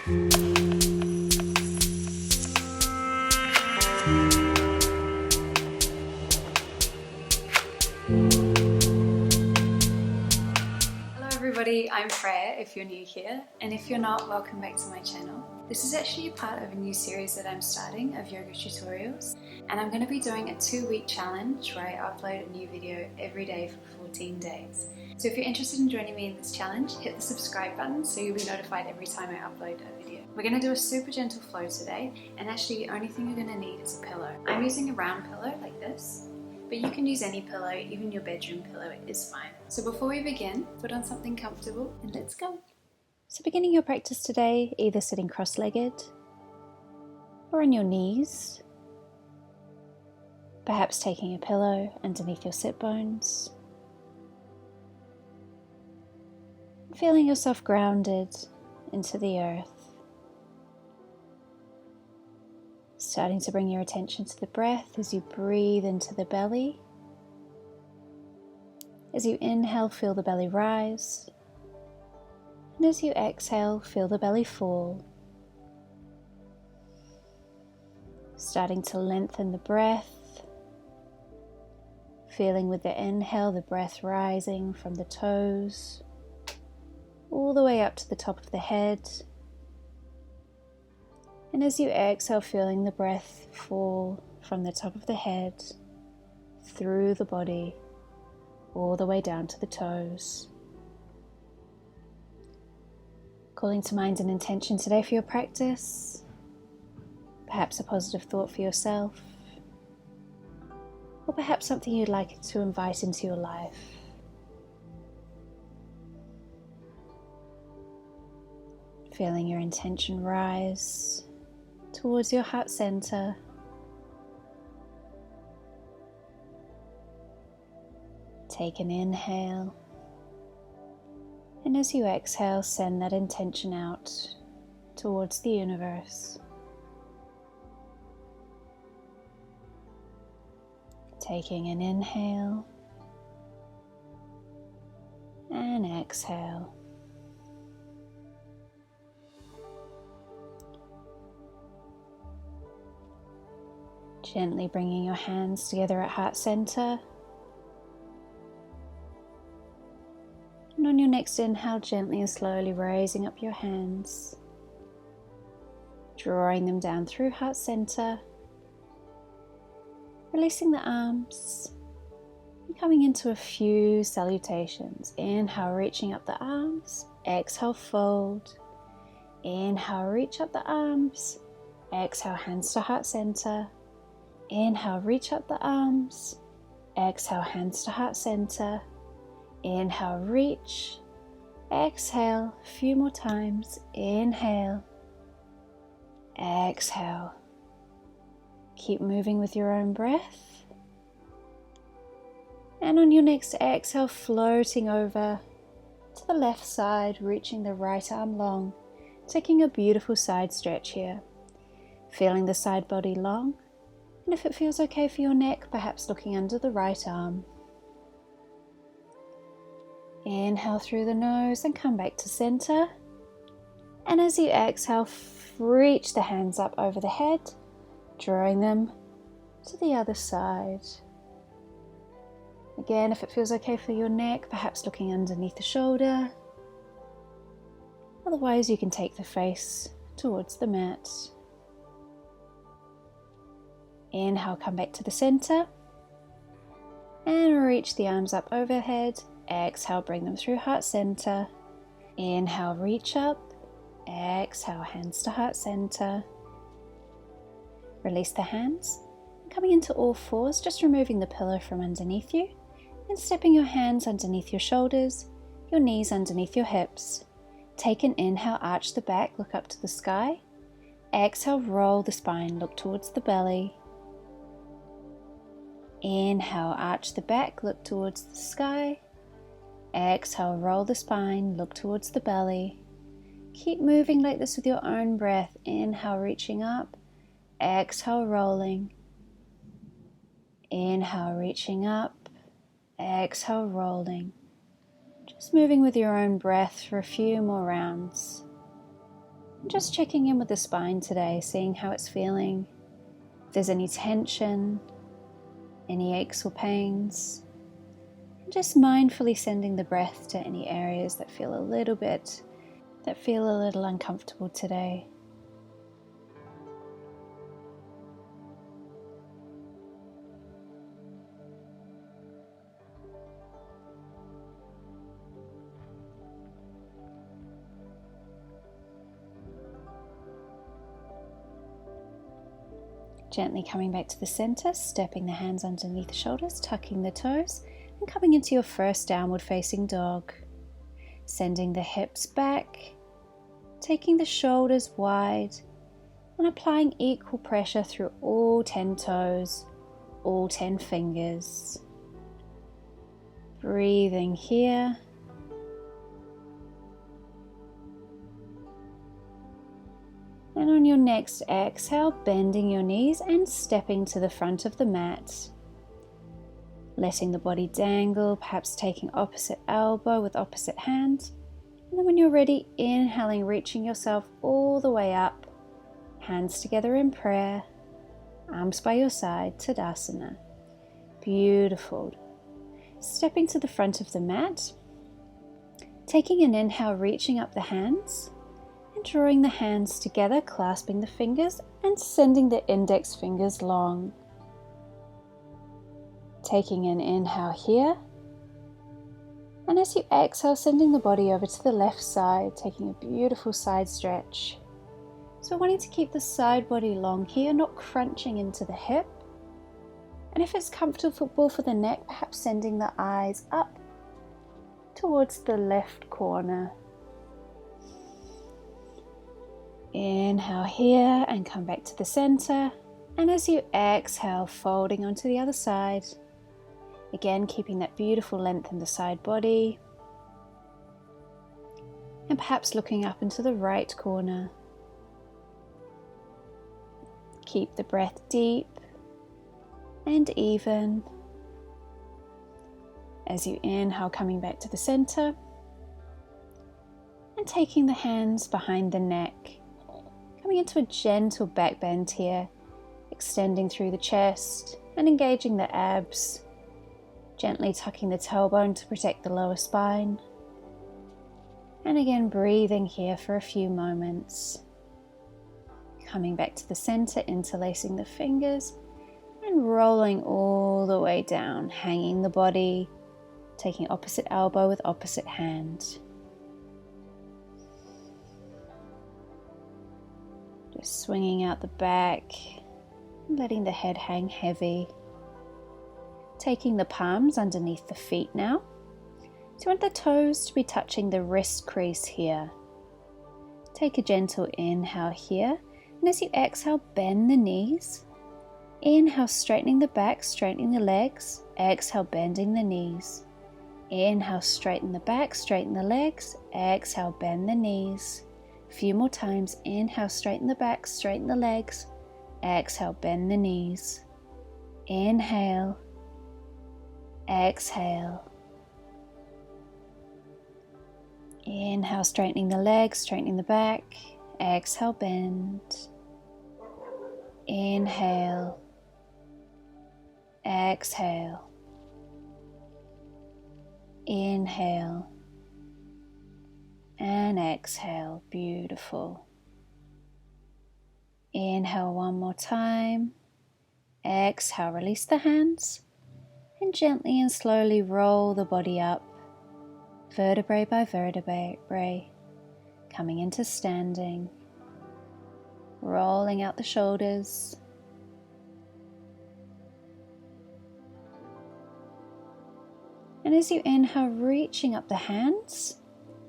Everybody, I'm Freya if you're new here, and if you're not, welcome back to my channel. This is actually a part of a new series that I'm starting of yoga tutorials, and I'm going to be doing a 2-week challenge where I upload a new video every day for 14 days. So if you're interested in joining me in this challenge, hit the subscribe button so you'll be notified every time I upload a video. We're going to do a super gentle flow today, and actually the only thing you're going to need is a pillow. I'm using a round pillow like this, but you can use any pillow, even your bedroom pillow is fine. So before we begin, put on something comfortable and let's go. So beginning your practice today, either sitting cross-legged or on your knees, perhaps taking a pillow underneath your sit bones, feeling yourself grounded into the earth. Starting to bring your attention to the breath as you breathe into the belly. As you inhale, feel the belly rise. And as you exhale, feel the belly fall. Starting to lengthen the breath. Feeling with the inhale, the breath rising from the toes all the way up to the top of the head. And as you exhale, feeling the breath fall from the top of the head, through the body, all the way down to the toes. Calling to mind an intention today for your practice, perhaps a positive thought for yourself, or perhaps something you'd like to invite into your life. Feeling your intention rise towards your heart center. Take an inhale, and as you exhale, send that intention out towards the universe. Taking an inhale and exhale. Gently bringing your hands together at heart center. And on your next inhale, gently and slowly raising up your hands, drawing them down through heart center, releasing the arms, and coming into a few salutations. Inhale, reaching up the arms, exhale, fold. Inhale, reach up the arms, exhale, hands to heart center. Inhale, reach up the arms, exhale, hands to heart center. Inhale, reach, exhale, a few more times. Inhale, exhale. Keep moving with your own breath. And on your next exhale, floating over to the left side, reaching the right arm long, taking a beautiful side stretch here. Feeling the side body long. And if it feels okay for your neck, perhaps looking under the right arm. Inhale through the nose and come back to center. And as you exhale, reach the hands up over the head, drawing them to the other side. Again, if it feels okay for your neck, perhaps looking underneath the shoulder. Otherwise, you can take the face towards the mat. Inhale, come back to the center. And reach the arms up overhead. Exhale, bring them through heart center. Inhale, reach up. Exhale, hands to heart center. Release the hands. Coming into all fours, just removing the pillow from underneath you and stepping your hands underneath your shoulders, your knees underneath your hips. Take an inhale, arch the back, look up to the sky. Exhale, roll the spine, look towards the belly. Inhale, arch the back, look towards the sky. Exhale, roll the spine, look towards the belly. Keep moving like this with your own breath. Inhale, reaching up. Exhale, rolling. Inhale, reaching up. Exhale, rolling. Just moving with your own breath for a few more rounds. Just checking in with the spine today, seeing how it's feeling. If there's any tension, any aches or pains. And just mindfully sending the breath to any areas that feel a little uncomfortable today. Gently coming back to the center, stepping the hands underneath the shoulders, tucking the toes, and coming into your first downward facing dog. Sending the hips back, taking the shoulders wide, and applying equal pressure through all 10 toes, all 10 fingers. Breathing here. And on your next exhale, bending your knees and stepping to the front of the mat. Letting the body dangle, perhaps taking opposite elbow with opposite hand. And then when you're ready, inhaling, reaching yourself all the way up. Hands together in prayer, arms by your side, Tadasana. Beautiful. Stepping to the front of the mat. Taking an inhale, reaching up the hands. And drawing the hands together, clasping the fingers and sending the index fingers long. Taking an inhale here. And as you exhale, sending the body over to the left side, taking a beautiful side stretch. So wanting to keep the side body long here, not crunching into the hip. And if it's comfortable for the neck, perhaps sending the eyes up towards the left corner. Inhale here and come back to the center. And as you exhale, folding onto the other side. Again, keeping that beautiful length in the side body. And perhaps looking up into the right corner. Keep the breath deep and even. As you inhale, coming back to the center. And taking the hands behind the neck. Coming into a gentle back bend here, extending through the chest and engaging the abs, gently tucking the tailbone to protect the lower spine. And again, breathing here for a few moments. Coming back to the center, interlacing the fingers and rolling all the way down, hanging the body, taking opposite elbow with opposite hand. Swinging out the back, letting the head hang heavy. Taking the palms underneath the feet now. So you want the toes to be touching the wrist crease here. Take a gentle inhale here, and as you exhale, bend the knees. Inhale, straightening the back, straightening the legs. Exhale, bending the knees. Inhale, straighten the back, straighten the legs. Exhale, bend the knees. A few more times. Inhale, straighten the back, straighten the legs. Exhale, bend the knees. Inhale. Exhale. Inhale, straightening the legs, straightening the back. Exhale, bend. Inhale. Exhale. Inhale. And exhale. Beautiful. Inhale one more time. Exhale, release the hands. And gently and slowly roll the body up, vertebrae by vertebrae, coming into standing. Rolling out the shoulders. And as you inhale, reaching up the hands,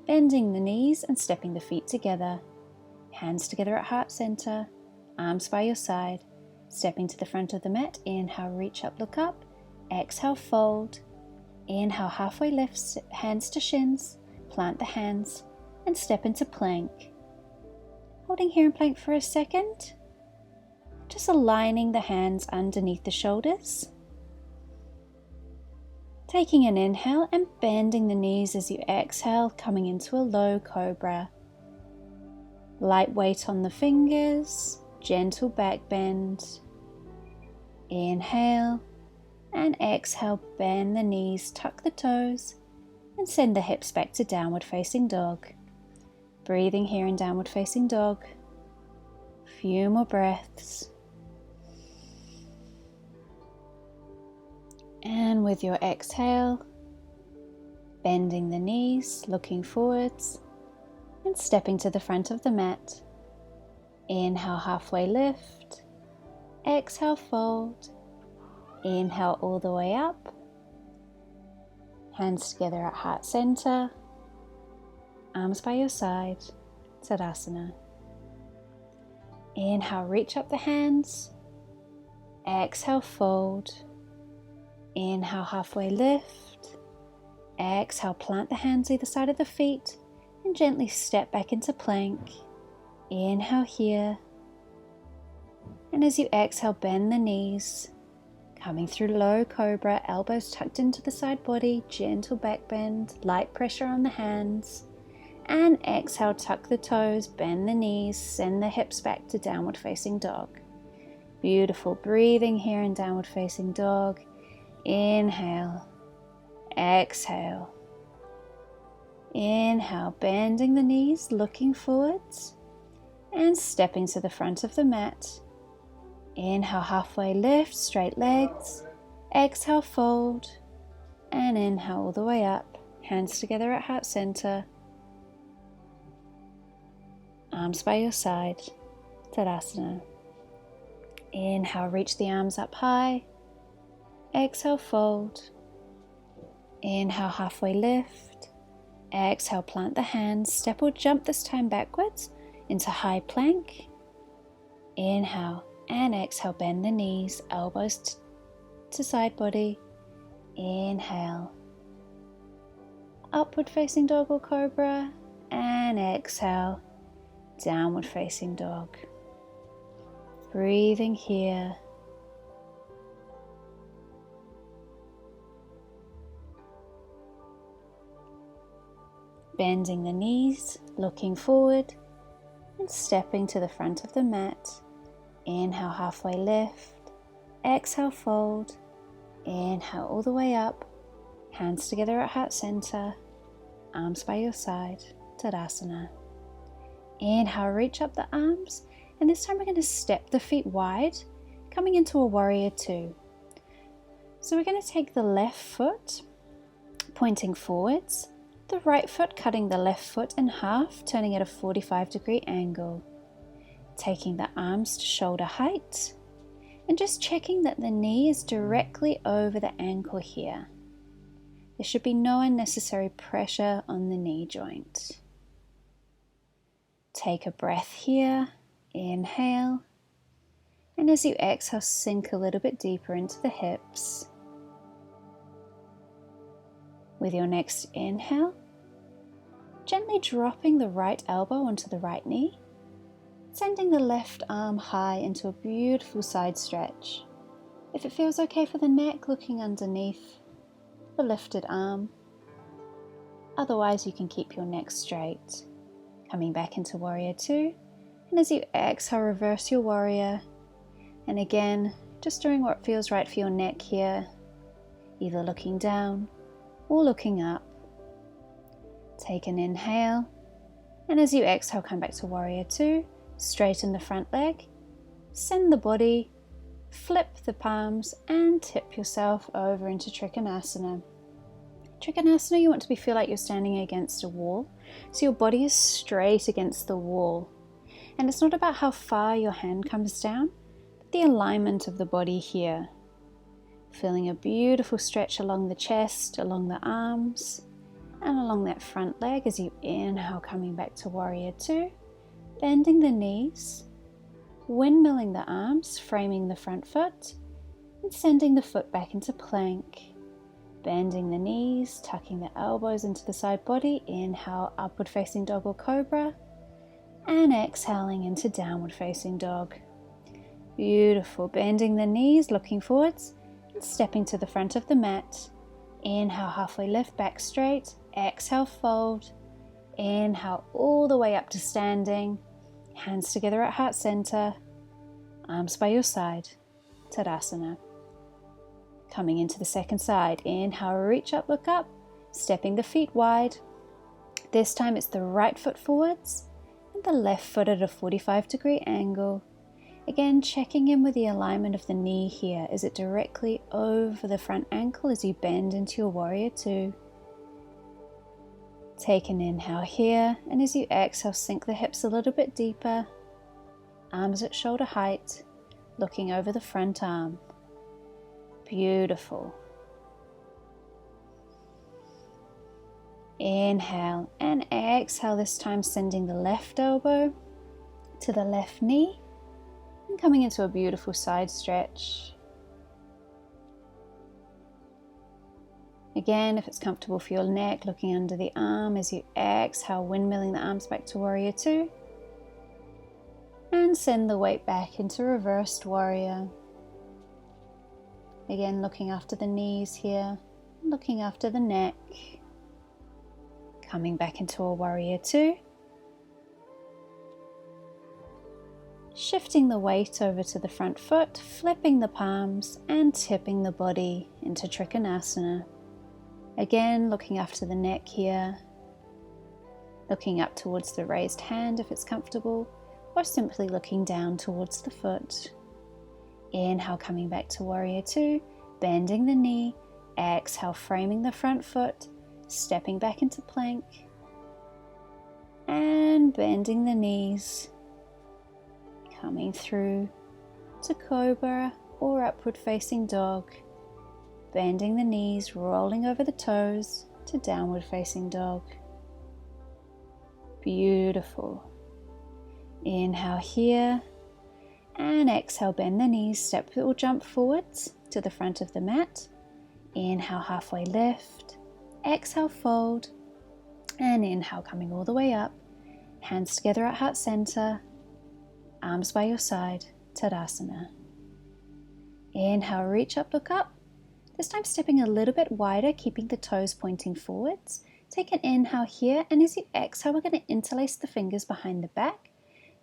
bending the knees and stepping the feet together. Hands together at heart center, arms by your side, stepping to the front of the mat. Inhale, reach up, look up. Exhale, fold. Inhale, halfway lift, hands to shins, plant the hands and step into plank. Holding here in plank for a second. Just aligning the hands underneath the shoulders. Taking an inhale and bending the knees as you exhale, coming into a low cobra. Light weight on the fingers, gentle back bend. Inhale and exhale, bend the knees, tuck the toes and send the hips back to downward facing dog. Breathing here in downward facing dog. Few more breaths. And with your exhale, bending the knees, looking forwards and stepping to the front of the mat. Inhale, halfway lift. Exhale, fold. Inhale all the way up. Hands together at heart center. Arms by your side, Savasana. Inhale, reach up the hands. Exhale, fold. Inhale, halfway lift. Exhale, plant the hands either side of the feet and gently step back into plank. Inhale here. And as you exhale, bend the knees. Coming through low cobra, elbows tucked into the side body, gentle back bend, light pressure on the hands. And exhale, tuck the toes, bend the knees, send the hips back to downward facing dog. Beautiful. Breathing here in downward facing dog. Inhale, exhale. Inhale, bending the knees, looking forwards and stepping to the front of the mat. Inhale, halfway lift, straight legs. Exhale, fold. And inhale all the way up. Hands together at heart center. Arms by your side, Savasana. Inhale, reach the arms up high. Exhale, fold. Inhale, halfway lift. Exhale, plant the hands. Step or jump this time backwards into high plank. Inhale and exhale, bend the knees, elbows to side body. Inhale. Upward facing dog or cobra. And exhale. Downward facing dog. Breathing here. Bending the knees, looking forward and stepping to the front of the mat. Inhale, halfway lift. Exhale, fold. Inhale all the way up. Hands together at heart center. Arms by your side, Tadasana. Inhale, reach up the arms, and this time we're going to step the feet wide, coming into a warrior two. So we're going to take the left foot pointing forwards, the right foot cutting the left foot in half, turning at a 45-degree angle. Taking the arms to shoulder height, and just checking that the knee is directly over the ankle here. There should be no unnecessary pressure on the knee joint. Take a breath here, inhale, and as you exhale, sink a little bit deeper into the hips. With your next inhale, gently dropping the right elbow onto the right knee, sending the left arm high into a beautiful side stretch. If it feels okay for the neck, looking underneath the lifted arm. Otherwise, you can keep your neck straight. Coming back into warrior two, and as you exhale, reverse your warrior. And again, just doing what feels right for your neck here, either looking down or looking up. Take an inhale, and as you exhale, come back to warrior two. Straighten the front leg, send the body, flip the palms and tip yourself over into Trikonasana. Trikonasana, you want to feel like you're standing against a wall, so your body is straight against the wall. And it's not about how far your hand comes down, but the alignment of the body here. Feeling a beautiful stretch along the chest, along the arms, and along that front leg as you inhale, coming back to warrior two. Bending the knees, windmilling the arms, framing the front foot, and sending the foot back into plank. Bending the knees, tucking the elbows into the side body. Inhale, upward facing dog or cobra, and exhaling into downward facing dog. Beautiful. Bending the knees, looking forwards, and stepping to the front of the mat. Inhale, halfway lift, back straight. Exhale, fold. Inhale all the way up to standing. Hands together at heart center, arms by your side, Tadasana. Coming into the second side, inhale, reach up, look up, stepping the feet wide. This time it's the right foot forwards and the left foot at a 45-degree angle. Again, checking in with the alignment of the knee here. Is it directly over the front ankle as you bend into your warrior two? Take an inhale here, and as you exhale, sink the hips a little bit deeper. Arms at shoulder height, looking over the front arm. Beautiful. Inhale and exhale, this time sending the left elbow to the left knee and coming into a beautiful side stretch. Again, if it's comfortable for your neck, looking under the arm as you exhale, windmilling the arms back to warrior two. And send the weight back into reversed warrior. Again, looking after the knees here, looking after the neck. Coming back into a warrior two. Shifting the weight over to the front foot, flipping the palms and tipping the body into Trikonasana. Again, looking after the neck here. Looking up towards the raised hand if it's comfortable, or simply looking down towards the foot. Inhale, coming back to warrior two, bending the knee. Exhale, framing the front foot, stepping back into plank. And bending the knees. Coming through to cobra or upward facing dog. Bending the knees, rolling over the toes to downward facing dog. Beautiful. Inhale here and exhale, bend the knees, step or jump forwards to the front of the mat. Inhale, halfway lift. Exhale, fold. And inhale, coming all the way up. Hands together at heart center. Arms by your side, Tadasana. Inhale, reach up, look up. This time stepping a little bit wider, keeping the toes pointing forwards. Take an inhale here, and as you exhale, we're going to interlace the fingers behind the back.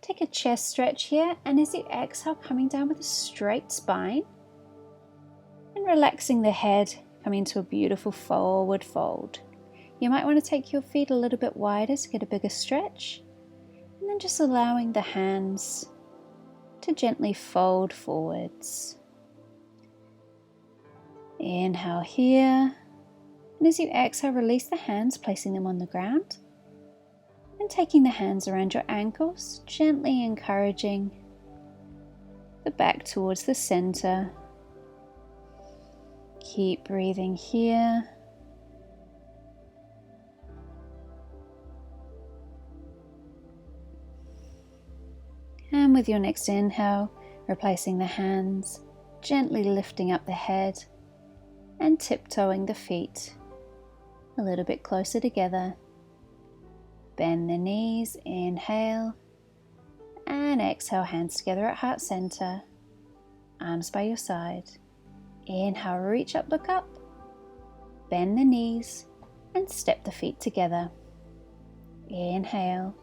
Take a chest stretch here, and as you exhale, coming down with a straight spine. And relaxing the head, coming to a beautiful forward fold. You might want to take your feet a little bit wider to get a bigger stretch. And then just allowing the hands to gently fold forwards. Inhale here, and as you exhale, release the hands, placing them on the ground, and taking the hands around your ankles, gently encouraging the back towards the center. Keep breathing here. And with your next inhale, replacing the hands, gently lifting up the head and tiptoeing the feet a little bit closer together. Bend the knees, inhale, and exhale, hands together at heart center, arms by your side. Inhale, reach up, look up, bend the knees and step the feet together. Inhale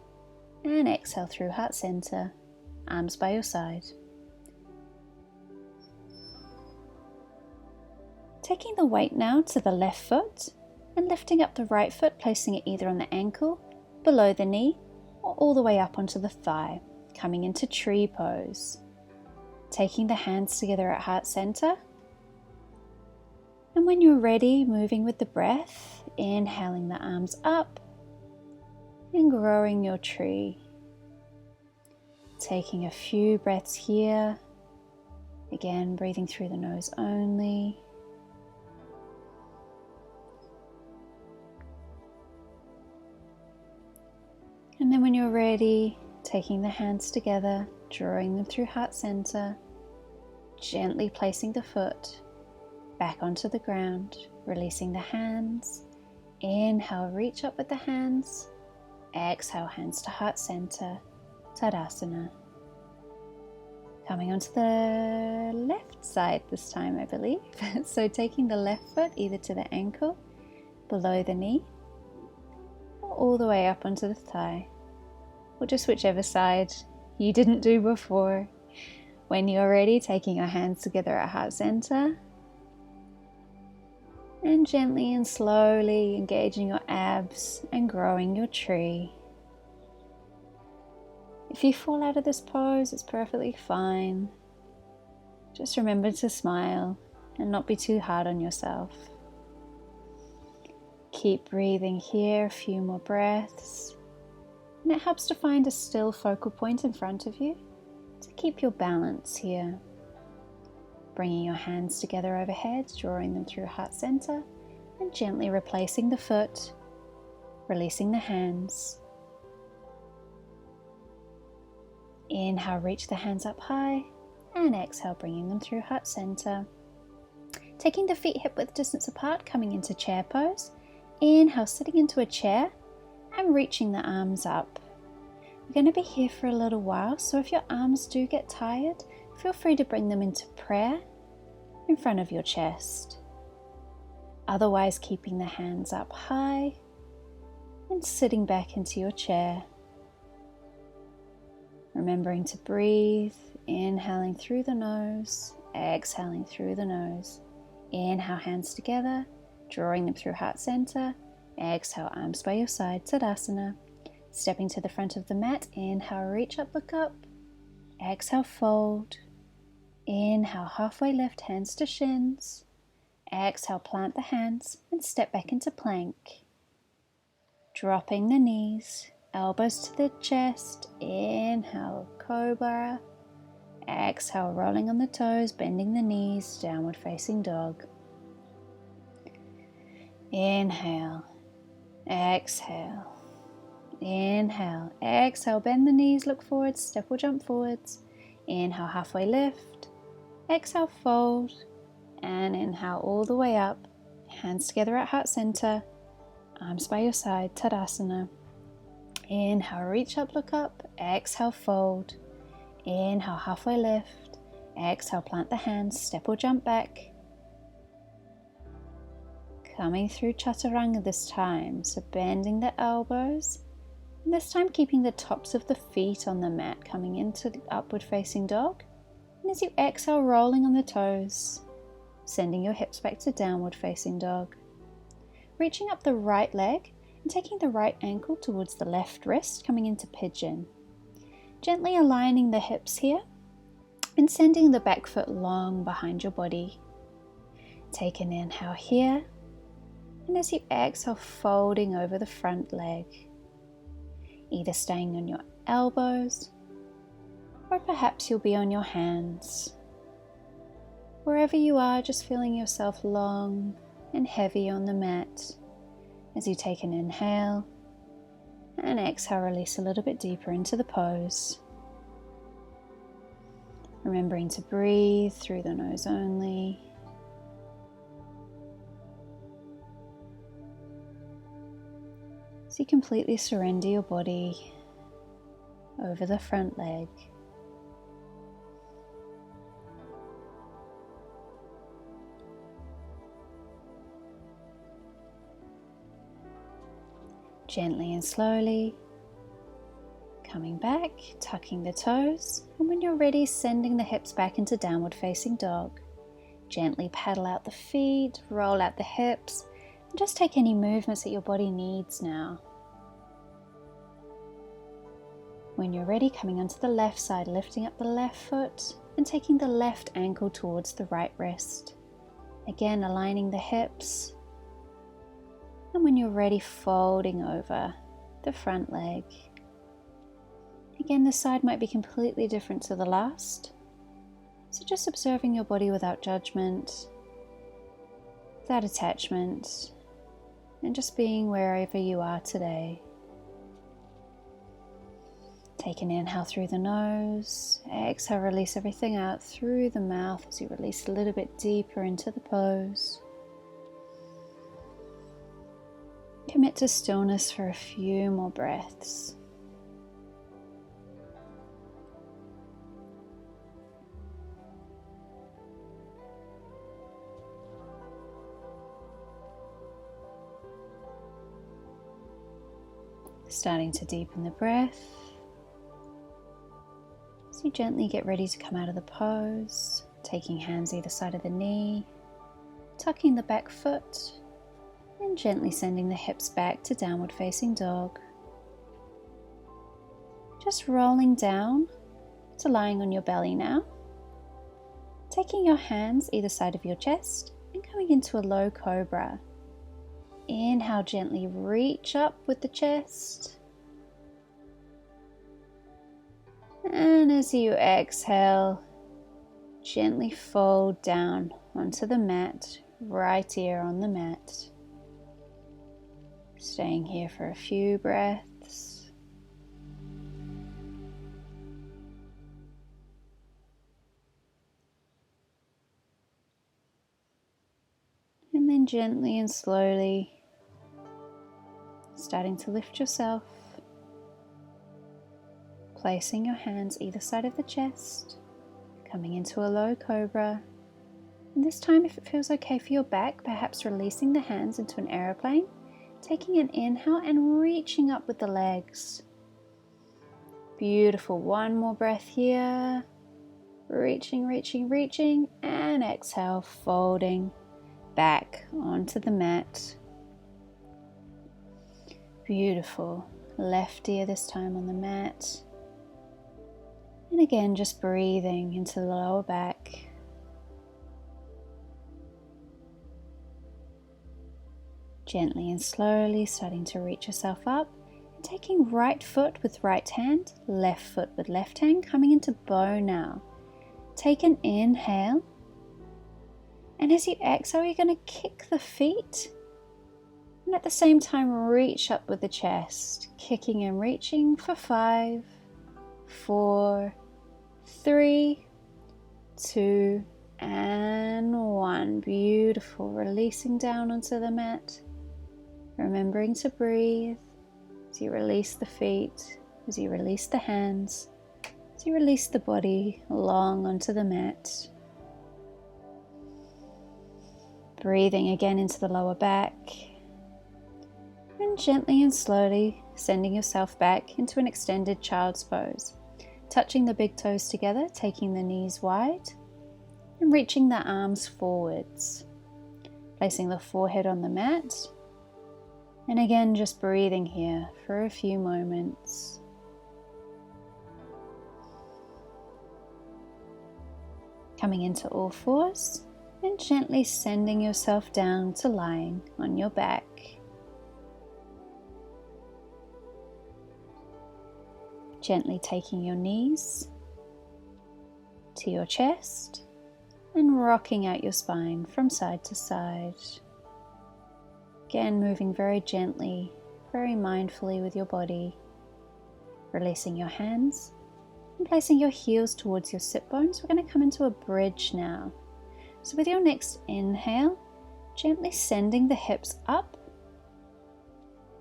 and exhale through heart center, arms by your side. Taking the weight now to the left foot and lifting up the right foot, placing it either on the ankle, below the knee, or all the way up onto the thigh, coming into tree pose. Taking the hands together at heart center. And when you're ready, moving with the breath, inhaling the arms up and growing your tree. Taking a few breaths here. Again, breathing through the nose only. And then when you're ready, taking the hands together, drawing them through heart center, gently placing the foot back onto the ground, releasing the hands. Inhale, reach up with the hands. Exhale, hands to heart center, Tadasana. Coming onto the left side this time, I believe. So taking the left foot either to the ankle, below the knee, or all the way up onto the thigh, or just whichever side you didn't do before. When you're ready, taking your hands together at heart center and gently and slowly engaging your abs and growing your tree. If you fall out of this pose, it's perfectly fine. Just remember to smile and not be too hard on yourself. Keep breathing here, a few more breaths. And it helps to find a still focal point in front of you to keep your balance here. Bringing your hands together overhead, drawing them through heart center, and gently replacing the foot, releasing the hands. Inhale, reach the hands up high, and exhale, bringing them through heart center. Taking the feet hip width distance apart, coming into chair pose. Inhale, sitting into a chair and reaching the arms up. We're going to be here for a little while, so if your arms do get tired, feel free to bring them into prayer in front of your chest. Otherwise, keeping the hands up high and sitting back into your chair. Remembering to breathe, inhaling through the nose, exhaling through the nose. Inhale, hands together, drawing them through heart center. Exhale, arms by your side, Savasana. Stepping to the front of the mat, inhale, reach up, look up. Exhale, fold. Inhale, halfway lift, hands to shins. Exhale, plant the hands and step back into plank. Dropping the knees, elbows to the chest. Inhale, cobra. Exhale, rolling on the toes, bending the knees, downward facing dog. Inhale, exhale, inhale, exhale, bend the knees, look forwards, step or jump forwards. Inhale, halfway lift, exhale, fold, and inhale all the way up. Hands together at heart center, arms by your side, Tadasana. Inhale, reach up, look up, exhale, fold. Inhale, halfway lift, exhale, plant the hands, step or jump back. Coming through Chaturanga this time, so bending the elbows, and this time keeping the tops of the feet on the mat, coming into the upward facing dog. And as you exhale, rolling on the toes, sending your hips back to downward facing dog. Reaching up the right leg and taking the right ankle towards the left wrist, coming into Pigeon. Gently aligning the hips here and sending the back foot long behind your body. Take an inhale here, and as you exhale, folding over the front leg. Either staying on your elbows, or perhaps you'll be on your hands. Wherever you are, just feeling yourself long and heavy on the mat. As you take an inhale, and exhale, release a little bit deeper into the pose. Remembering to breathe through the nose only. So you completely surrender your body over the front leg. Gently and slowly coming back, tucking the toes, and when you're ready, sending the hips back into downward facing dog. Gently paddle out the feet, roll out the hips, and just take any movements that your body needs now. When you're ready, coming onto the left side, lifting up the left foot and taking the left ankle towards the right wrist. Again, aligning the hips. And when you're ready, folding over the front leg. Again, this side might be completely different to the last. So just observing your body without judgment, without attachment, and just being wherever you are today. Take an inhale through the nose, exhale, release everything out through the mouth as you release a little bit deeper into the pose. Commit to stillness for a few more breaths. Starting to deepen the breath. As you gently get ready to come out of the pose, taking hands either side of the knee, tucking the back foot, and gently sending the hips back to downward facing dog. Just rolling down to lying on your belly now. Taking your hands either side of your chest and coming into a low cobra. Inhale, gently reach up with the chest. And as you exhale, gently fold down onto the mat, right here on the mat. Staying here for a few breaths. And then gently and slowly starting to lift yourself, placing your hands either side of the chest, coming into a low cobra. And this time, if it feels okay for your back, perhaps releasing the hands into an aeroplane, taking an inhale and reaching up with the legs. Beautiful. One more breath here. Reaching, reaching, reaching, and exhale, folding back onto the mat. Beautiful. Left ear this time on the mat. And again, just breathing into the lower back. Gently and slowly starting to reach yourself up. And taking right foot with right hand, left foot with left hand, coming into bow now. Take an inhale. And as you exhale, you're going to kick the feet. And at the same time, reach up with the chest, kicking and reaching for 5, 4, 3, 2, and 1. Beautiful. Releasing down onto the mat. Remembering to breathe as you release the feet, as you release the hands, as you release the body long onto the mat. Breathing again into the lower back. And gently and slowly sending yourself back into an extended child's pose. Touching the big toes together, taking the knees wide and reaching the arms forwards. Placing the forehead on the mat. And again, just breathing here for a few moments. Coming into all fours and gently sending yourself down to lying on your back. Gently taking your knees to your chest and rocking out your spine from side to side. Again, moving very gently, very mindfully with your body. Releasing your hands and placing your heels towards your sit bones. We're going to come into a bridge now. So with your next inhale, gently sending the hips up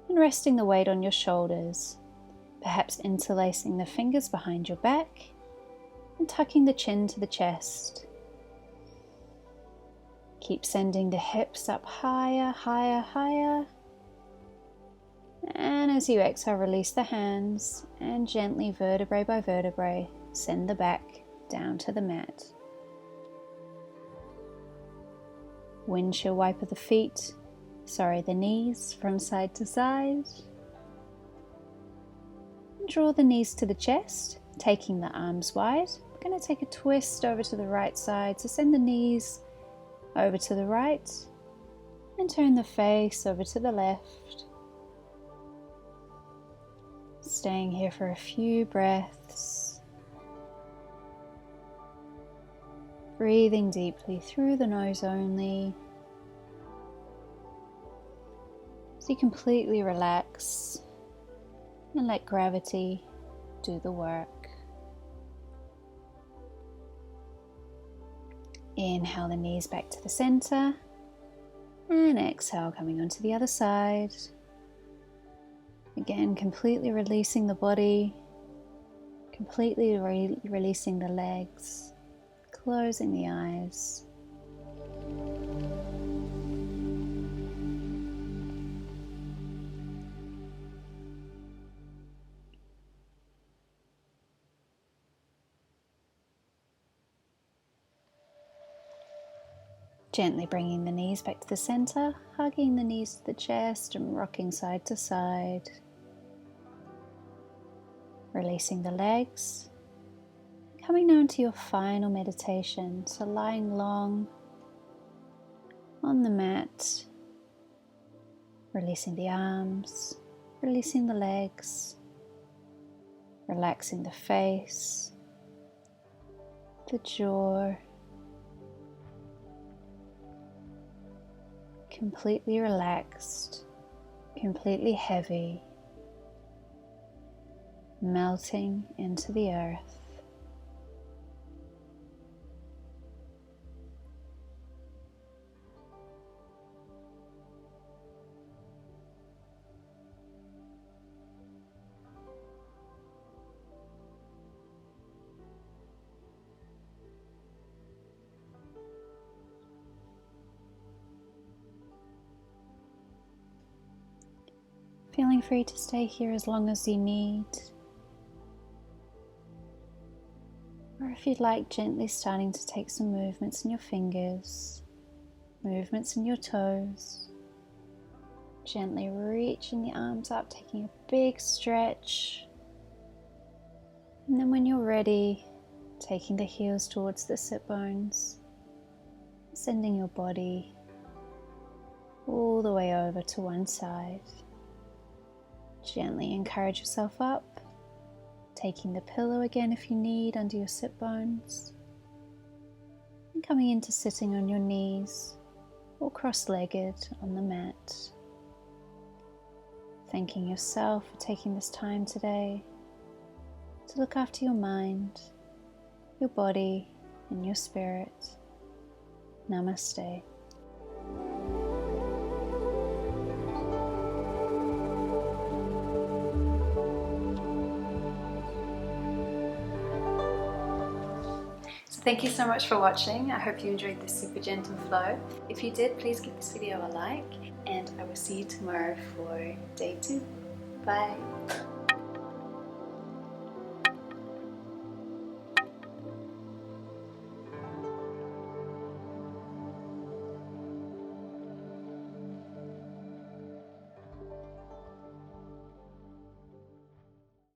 and resting the weight on your shoulders. Perhaps interlacing the fingers behind your back and tucking the chin to the chest. Keep sending the hips up higher, higher, higher. And as you exhale, release the hands and gently, vertebrae by vertebrae, send the back down to the mat. Windshield wiper the knees from side to side. Draw the knees to the chest, taking the arms wide. We're going to take a twist over to the right side, so send the knees over to the right and turn the face over to the left. Staying here for a few breaths. Breathing deeply through the nose only. So you completely relax and let gravity do the work. Inhale the knees back to the center and exhale coming onto the other side. Again, completely releasing the body, completely releasing the legs, closing the eyes. Gently bringing the knees back to the center, hugging the knees to the chest and rocking side to side. Releasing the legs. Coming now into your final meditation, so lying long on the mat, releasing the arms, releasing the legs, relaxing the face, the jaw, completely relaxed, completely heavy, melting into the earth. Feeling free to stay here as long as you need. Or if you'd like, gently starting to take some movements in your fingers, movements in your toes. Gently reaching the arms up, taking a big stretch. And then when you're ready, taking the heels towards the sit bones, sending your body all the way over to one side. Gently encourage yourself up, taking the pillow again if you need under your sit bones, and coming into sitting on your knees or cross-legged on the mat. Thanking yourself for taking this time today to look after your mind, your body, and your spirit. Namaste. So thank you so much for watching. I hope you enjoyed this super gentle flow. If you did, please give this video a like, and I will see you tomorrow for day 2. Bye.